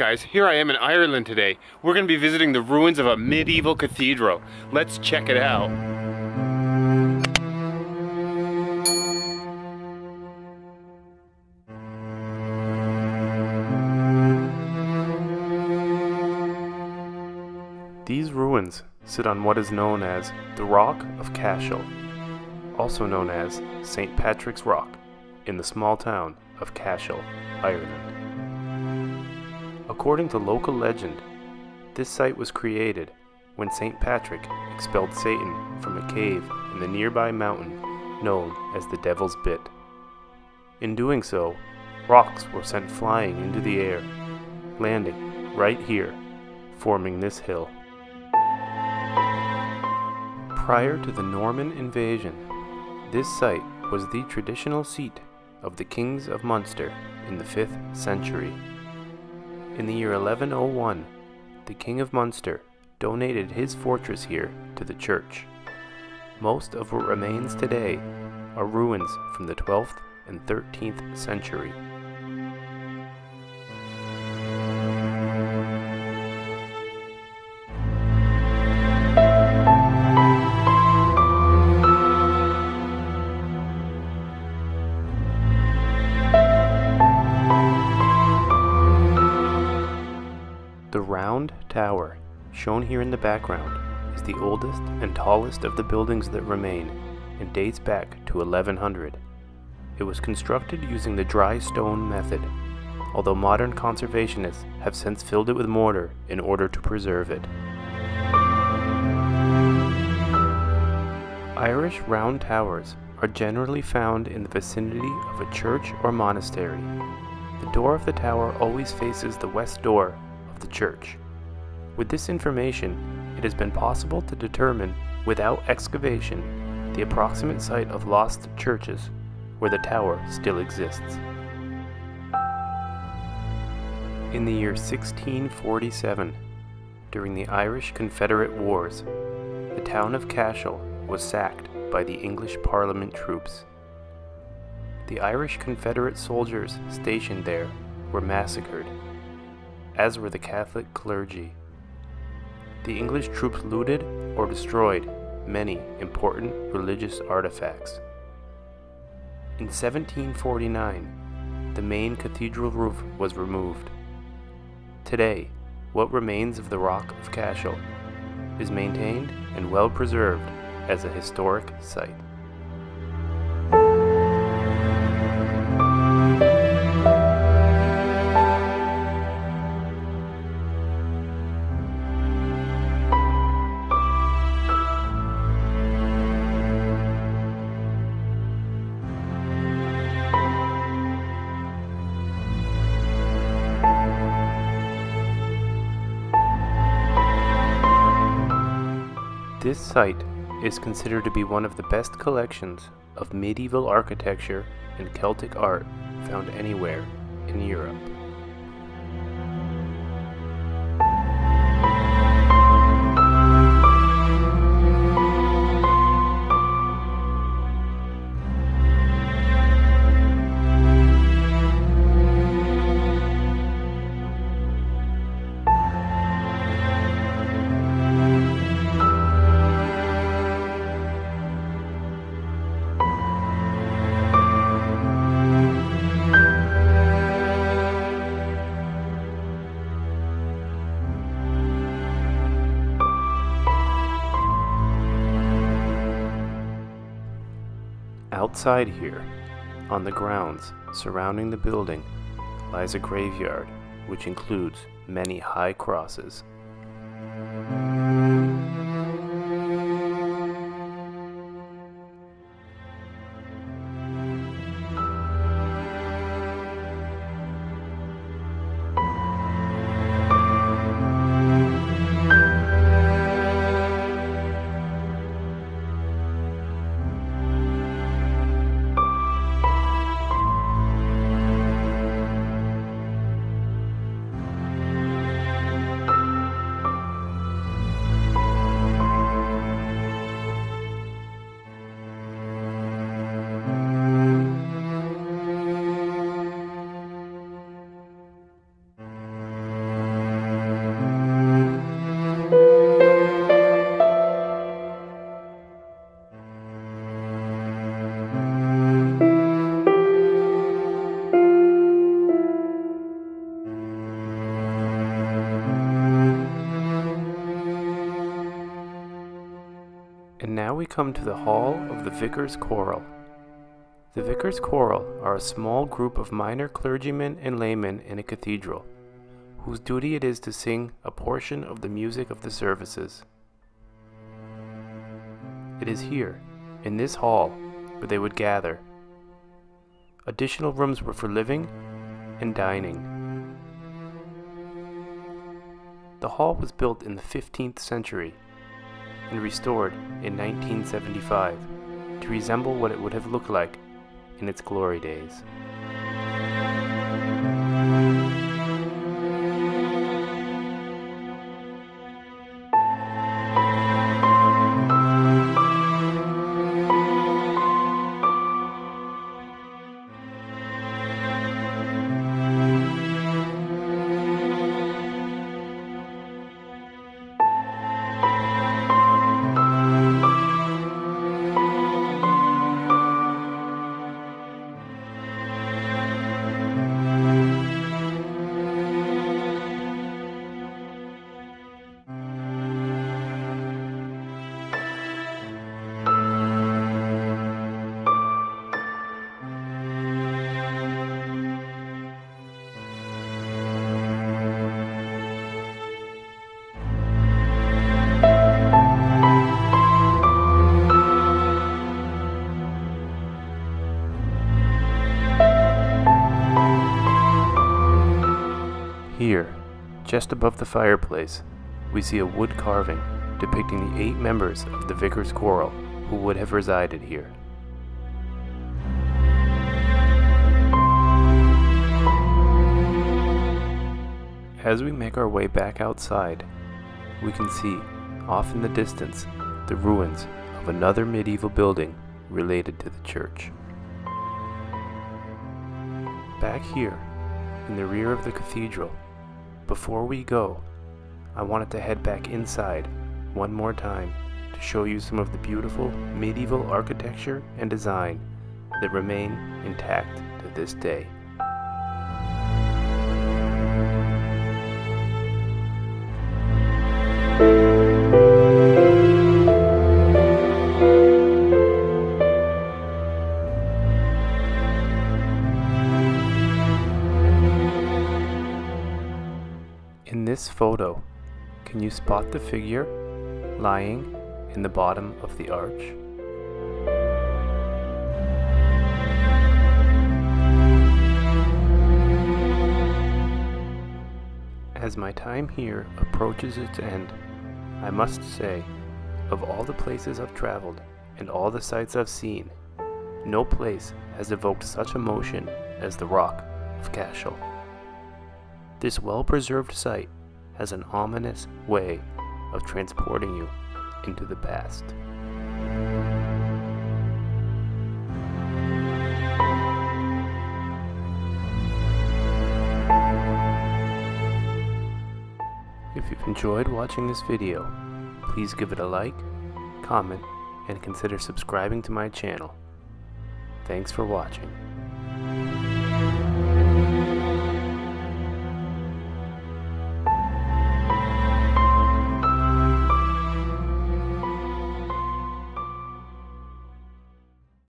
guys, here I am in Ireland today. We're going to be visiting the ruins of a medieval cathedral. Let's check it out. These ruins sit on what is known as the Rock of Cashel, also known as St. Patrick's Rock, in the small town of Cashel, Ireland. According to local legend, this site was created when St. Patrick expelled Satan from a cave in the nearby mountain known as the Devil's Bit. In doing so, rocks were sent flying into the air, landing right here, forming this hill. Prior to the Norman invasion, this site was the traditional seat of the kings of Munster in the 5th century. In the year 1101, the King of Munster donated his fortress here to the church. Most of what remains today are ruins from the 12th and 13th century. The round tower, shown here in the background, is the oldest and tallest of the buildings that remain and dates back to 1100. It was constructed using the dry stone method, although modern conservationists have since filled it with mortar in order to preserve it. Irish round towers are generally found in the vicinity of a church or monastery. The door of the tower always faces the west door of the church. With this information, it has been possible to determine, without excavation, the approximate site of lost churches where the tower still exists. In the year 1647, during the Irish Confederate Wars, the town of Cashel was sacked by the English Parliament troops. The Irish Confederate soldiers stationed there were massacred, as were the Catholic clergy. The English troops looted or destroyed many important religious artifacts. In 1749, the main cathedral roof was removed. Today, what remains of the Rock of Cashel is maintained and well preserved as a historic site. This site is considered to be one of the best collections of medieval architecture and Celtic art found anywhere in Europe. Outside here, on the grounds surrounding the building, lies a graveyard which includes many high crosses. now we come to the Hall of the Vicar's Choral. The Vicar's Choral are a small group of minor clergymen and laymen in a cathedral, whose duty it is to sing a portion of the music of the services. It is here, in this hall, where they would gather. Additional rooms were for living and dining. The hall was built in the 15th century and restored in 1975 to resemble what it would have looked like in its glory days. Here, just above the fireplace, we see a wood carving depicting the 8 members of the Vicar's Choral who would have resided here. As we make our way back outside, we can see, off in the distance, the ruins of another medieval building related to the church. Back here, in the rear of the cathedral, before we go, I wanted to head back inside one more time to show you some of the beautiful medieval architecture and design that remain intact to this day. In this photo, can you spot the figure lying in the bottom of the arch? As my time here approaches its end, I must say, of all the places I've traveled and all the sights I've seen, no place has evoked such emotion as the Rock of Cashel. This well-preserved site has an ominous way of transporting you into the past. If you've enjoyed watching this video, please give it a like, comment, and consider subscribing to my channel. Thanks for watching.